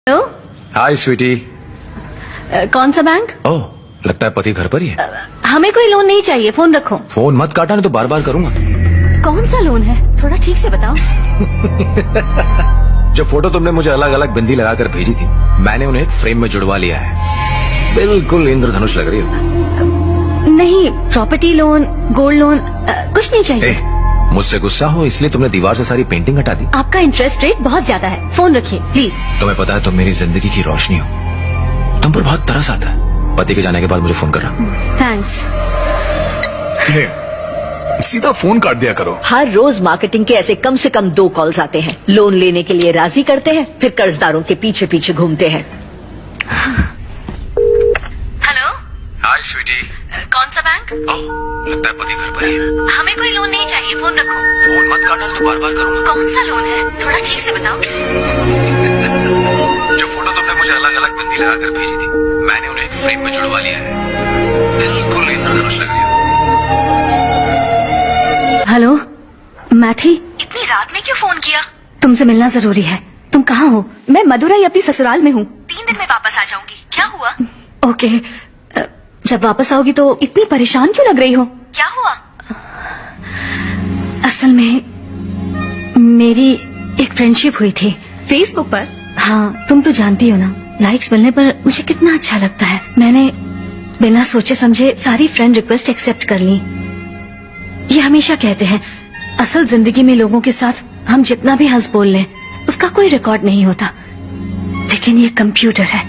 Hello. हाय स्वीटी। कौन सा bank? ओह, लगता है पति घर पर ही है। हमें कोई लोन नहीं चाहिए, फोन रखो। फोन मत काटा, नहीं तो बार बार करूंगा। कौन सा लोन है, थोड़ा ठीक से बताओ। जो फोटो तुमने मुझे अलग अलग बिंदी लगाकर भेजी थी, मैंने उन्हें एक फ्रेम में जुड़वा लिया है। बिल्कुल इंद्रधनुष लग रही हो। नहीं, प्रॉपर्टी लोन, गोल्ड लोन, कुछ नहीं चाहिए। मुझसे गुस्सा हो इसलिए तुमने दीवार से सारी पेंटिंग हटा दी। आपका इंटरेस्ट रेट बहुत ज्यादा है, फोन रखिए प्लीज। तुम्हें पता है तुम मेरी जिंदगी की रोशनी हो। तुम पर बहुत तरस आता है। पति के जाने के बाद मुझे फोन करना। थैंक्स। सीधा फोन काट दिया करो। हर रोज मार्केटिंग के ऐसे कम से कम 2 कॉल्स आते हैं। लोन लेने के लिए राजी करते हैं, फिर कर्जदारों के पीछे पीछे घूमते हैं। हेलो। हाय स्वीटी। कौन सा बैंक? ओह, लगता है पति घर पर ही है। हमें कोई लोन नहीं चाहिए, फोन रखो। फोन मत काटना, नहीं तो बार बार करूंगा। कौन सा लोन है, थोड़ा ठीक से बताओ। जो फोटो तुमने मुझे अलग अलग बिंदी लगाकर भेजी थी, मैंने उन्हें एक फ्रेम में जुड़वा लिया है। बिल्कुल इंद्रधनुष लग रही हो। हेलो, मैं थी। इतनी रात में क्यों फोन किया? तुमसे मिलना जरूरी है। तुम कहाँ हो? मैं मदुरई अपनी ससुराल में हूँ। 3 दिन में वापस आ जाऊंगी। क्या हुआ? ओके, जब वापस आओगी तो इतनी परेशान क्यों लग रही हो? क्या हुआ? असल में मेरी एक फ्रेंडशिप हुई थी फेसबुक पर? हाँ, तुम तो जानती हो ना, लाइक्स मिलने पर मुझे कितना अच्छा लगता है। मैंने बिना सोचे समझे सारी फ्रेंड रिक्वेस्ट एक्सेप्ट कर ली। ये हमेशा कहते हैं, असल जिंदगी में लोगों के साथ हम जितना भी हंस बोल लें, उसका कोई रिकॉर्ड नहीं होता। लेकिन ये कंप्यूटर है,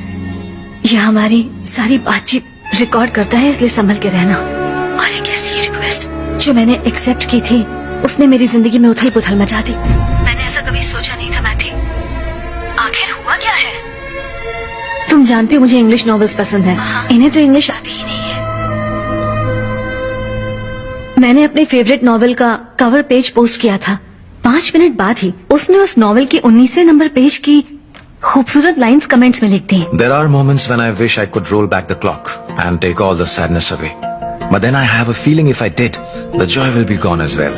ये हमारी सारी बातचीत रिकॉर्ड करता है, इसलिए संभल के रहना। और एक ऐसी रिक्वेस्ट जो मैंने एक्सेप्ट की थी, उसने मेरी जिंदगी में उथल पुथल मचा दी। मैंने ऐसा कभी सोचा नहीं था मैथी। आखिर हुआ क्या है? तुम जानती हो मुझे इंग्लिश नॉवेल्स पसंद है। इन्हें तो इंग्लिश आती ही नहीं है। मैंने अपने फेवरेट नॉवेल का कवर पेज पोस्ट किया था। 5 मिनट बाद ही उसने उस नॉवेल की 19वें नंबर पेज की खूबसूरत लाइंस कमेंट्स में लिख दी। There are moments when I wish I could roll back the clock and take all the sadness away. But then I have a feeling if I did, the joy will be gone as well.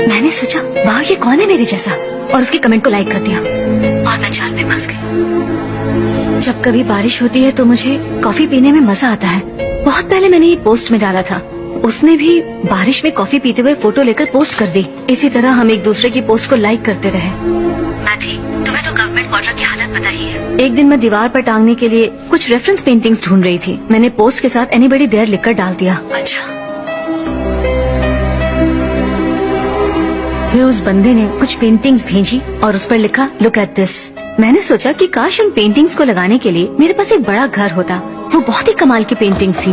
मैंने सोचा, वाह ये कौन है मेरे जैसा, और उसके कमेंट को लाइक कर दिया और मैं जाल में फंस गई। जब कभी बारिश होती है तो मुझे कॉफी पीने में मजा आता है। बहुत पहले मैंने ये पोस्ट में डाला था। उसने भी बारिश में कॉफी पीते हुए फोटो लेकर पोस्ट कर दी। इसी तरह हम एक दूसरे की पोस्ट को लाइक करते रहे। मैथी, तुम्हें तो गवर्नमेंट क्वार्टर की हालत पता ही है। एक दिन मैं दीवार पर टांगने के लिए कुछ रेफरेंस पेंटिंग्स ढूंढ रही थी। मैंने पोस्ट के साथ एनीबडी देयर लिखकर डाल दिया। अच्छा, फिर उस बंदे ने कुछ पेंटिंग्स भेजी और उस पर लिखा, लुक एट दिस। मैंने सोचा कि काश उन पेंटिंग्स को लगाने के लिए मेरे पास एक बड़ा घर होता। वो बहुत ही कमाल की पेंटिंग्स थी।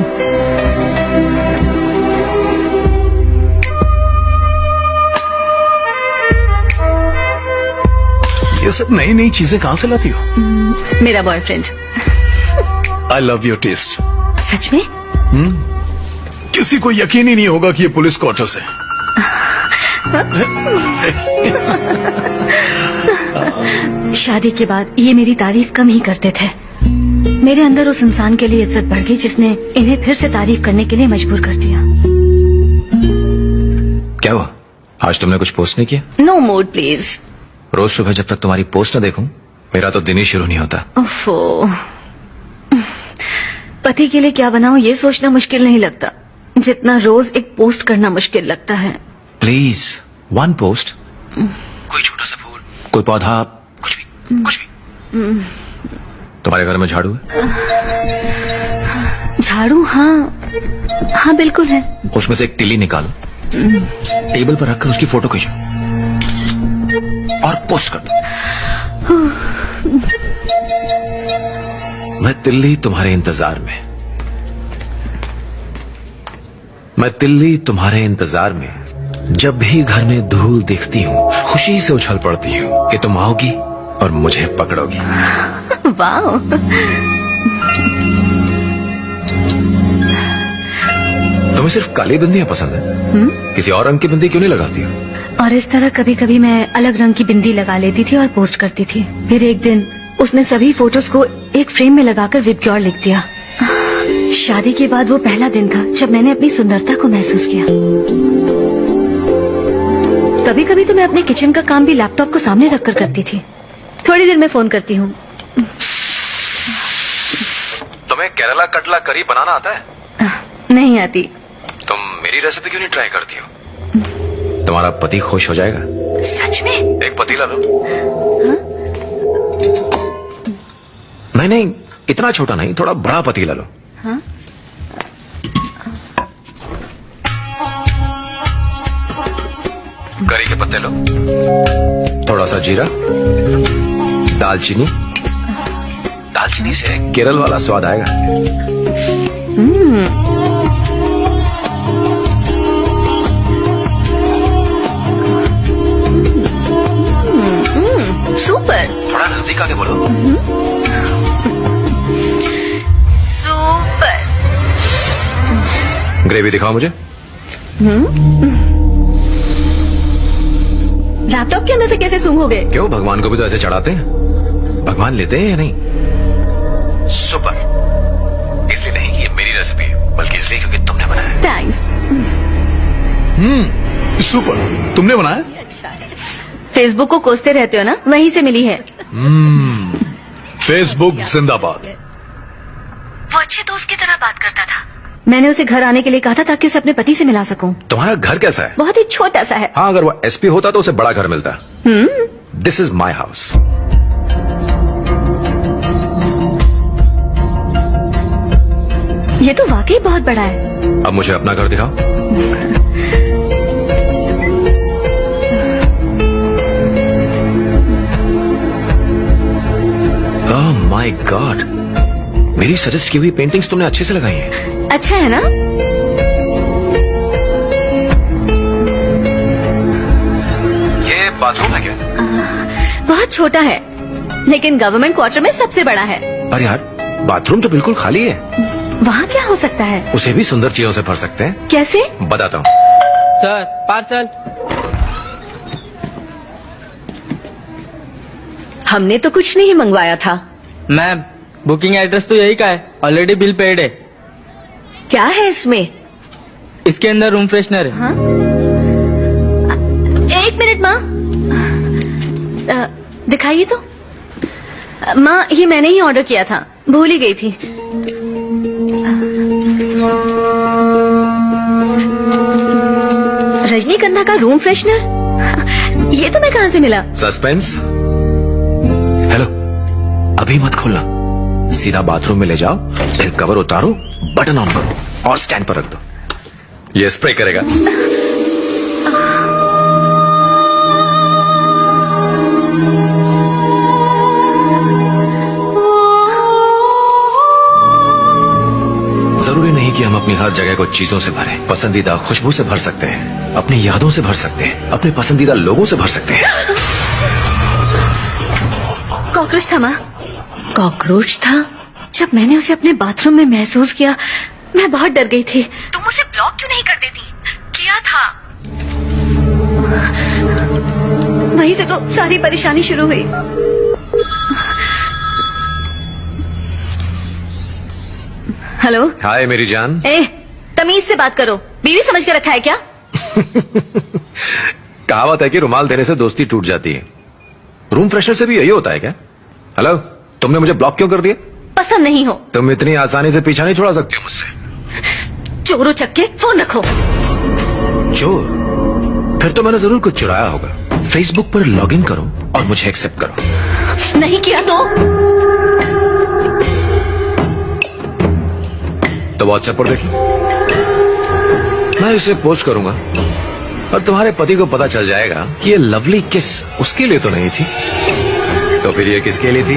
ये सब नई नई चीजें कहाँ से लाती हो? मेरा boyfriend. I love your taste. सच में? किसी को यकीन ही नहीं होगा कि ये पुलिस क्वार्टर्स है। शादी के बाद ये मेरी तारीफ कम ही करते थे। मेरे अंदर उस इंसान के लिए इज्जत बढ़ गई जिसने इन्हें फिर से तारीफ करने के लिए मजबूर कर दिया। क्या हुआ? आज तुमने कुछ पोस्ट नहीं किया? No mood please. रोज सुबह जब तक तुम्हारी पोस्ट न देखूं, मेरा तो दिन ही शुरू नहीं होता। ओफो, पति के लिए क्या बनाऊं ये सोचना मुश्किल नहीं लगता जितना रोज एक पोस्ट करना मुश्किल लगता है। Please, 1 post. कोई छोटा सा फूल, कोई पौधा, कुछ भी, कुछ भी। तुम्हारे घर में झाड़ू है? झाड़ू? हाँ हाँ बिल्कुल है। उसमें से एक तिल्ली निकालो, टेबल पर रखकर उसकी फोटो खींचो और पोस्ट कर दो। मैं तिल्ली तुम्हारे इंतजार में, मैं तिल्ली तुम्हारे इंतजार में। जब भी घर में धूल दिखती हूँ, खुशी से उछल पड़ती हूँ कि तुम आओगी और मुझे पकड़ोगी। वाह, तुम्हें सिर्फ काली बिंदियां पसंद है? किसी और रंग की बिंदी क्यों नहीं लगाती हो? और इस तरह कभी कभी मैं अलग रंग की बिंदी लगा लेती थी और पोस्ट करती थी। फिर एक दिन उसने सभी फोटोज को एक फ्रेम में लगाकर विबग्योर लिख दिया। शादी के बाद वो पहला दिन था जब मैंने अपनी सुंदरता को महसूस किया। कभी कभी तो मैं अपने किचन का काम भी लैपटॉप को सामने रखकर करती थी। थोड़ी देर में फोन करती हूँ। तुम्हें केरला कटला करी बनाना आता है? नहीं आती। तुम मेरी रेसिपी क्यों नहीं ट्राई करती हो? तुम्हारा पति खुश हो जाएगा। सच में? एक पतीला लो। नहीं, इतना छोटा नहीं, थोड़ा बड़ा पतीला लो। हाँ? करी के पत्ते लो, थोड़ा सा जीरा, दालचीनी। दालचीनी से केरल वाला स्वाद आएगा। सुपर। थोड़ा नजदीक आके बोलो। सुपर। ग्रेवी दिखाओ मुझे। लैपटॉप के अंदर से कैसे सूंघ हो गए? क्यों, भगवान को भी तो ऐसे चढ़ाते हैं। भगवान लेते हैं या नहीं? सुपर। इसलिए नहीं कि ये मेरी रेसिपी है, बल्कि इसलिए क्योंकि तुमने बनाया। थैंक्स। सुपर, तुमने बनाया? फेसबुक को कोसते रहते हो ना, वहीं से मिली है। फेसबुक जिंदाबाद। वो अच्छे दोस्त की तरह बात करता था। मैंने उसे घर आने के लिए कहा था ताकि उसे अपने पति से मिला सकूं। तुम्हारा घर कैसा है? बहुत ही छोटा सा है। हाँ, अगर वो एसपी होता तो उसे बड़ा घर मिलता। This is my house. ये तो वाकई बहुत बड़ा है। अब मुझे अपना घर दिखाओ। ओह माय गॉड, मेरी सजेस्ट की हुई पेंटिंग्स तुमने अच्छे से लगाई हैं। अच्छा है ना? ये बाथरूम है क्या? बहुत छोटा है, लेकिन गवर्नमेंट क्वार्टर में सबसे बड़ा है। पर यार, बाथरूम तो बिल्कुल खाली है। वहाँ क्या हो सकता है? उसे भी सुंदर चीजों से भर सकते हैं। कैसे? बताता हूँ। Sir, parcel. हमने तो कुछ नहीं मंगवाया था। मैम, बुकिंग एड्रेस तो यही का है, ऑलरेडी बिल पेड है। क्या है इसमें? इसके अंदर रूम फ्रेशनर है। हाँ? एक मिनट माँ, दिखाइए तो। माँ, ये मैंने ही ऑर्डर किया था, भूल ही गई थी। रजनीगंधा का रूम फ्रेशनर, ये तुम्हें कहाँ से मिला? सस्पेंस। हेलो, अभी मत खोलना, सीधा बाथरूम में ले जाओ, फिर कवर उतारो, बटन ऑन करो और स्टैंड पर रख दो। ये स्प्रे करेगा। जरूरी नहीं कि हम अपनी हर जगह को चीजों से भरें। पसंदीदा खुशबू से भर सकते हैं, अपनी यादों से भर सकते हैं, अपने पसंदीदा लोगों से भर सकते हैं। कॉकरोच था माँ। कॉकरोच था? जब मैंने उसे अपने बाथरूम में महसूस किया, मैं बहुत डर गई थी। तुम उसे ब्लॉक क्यों नहीं कर देती? क्या था? वहीं से तो सारी परेशानी शुरू हुई। हेलो। हाय मेरी जान। ए, तमीज से बात करो, बीवी समझ के रखा है क्या? कहावत है कि रुमाल देने से दोस्ती टूट जाती है। रूम फ्रेशनर से भी यही होता है क्या? हेलो, तुमने मुझे ब्लॉक क्यों कर दिया? पसंद नहीं हो। तुम इतनी आसानी से पीछा नहीं छुड़ा सकती हो मुझसे। चोरों चक्के, फोन रखो। चोर? फिर तो मैंने जरूर कुछ चुराया होगा। फेसबुक पर लॉग इन करो और मुझे एक्सेप्ट करो। नहीं किया तो व्हाट्सएप पर देख लो। मैं इसे पोस्ट करूंगा और तुम्हारे पति को पता चल जाएगा कि ये लवली किस उसके लिए तो नहीं थी, तो फिर ये किसके लिए थी?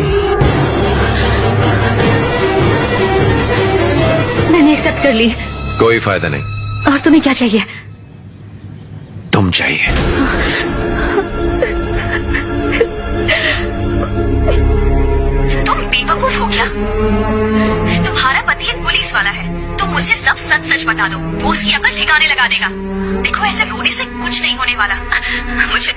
मैंने एक्सेप्ट कर ली। कोई फायदा नहीं। और तुम्हें क्या चाहिए? तुम चाहिए। तुम बेवकूफ हो क्या? तुम्हारा पति एक पुलिस वाला है, तुम मुझसे सब सच सच बता दो, वो उसकी अकल ठिकाने लगा देगा। देखो, ऐसे रोने से कुछ नहीं होने वाला। मुझे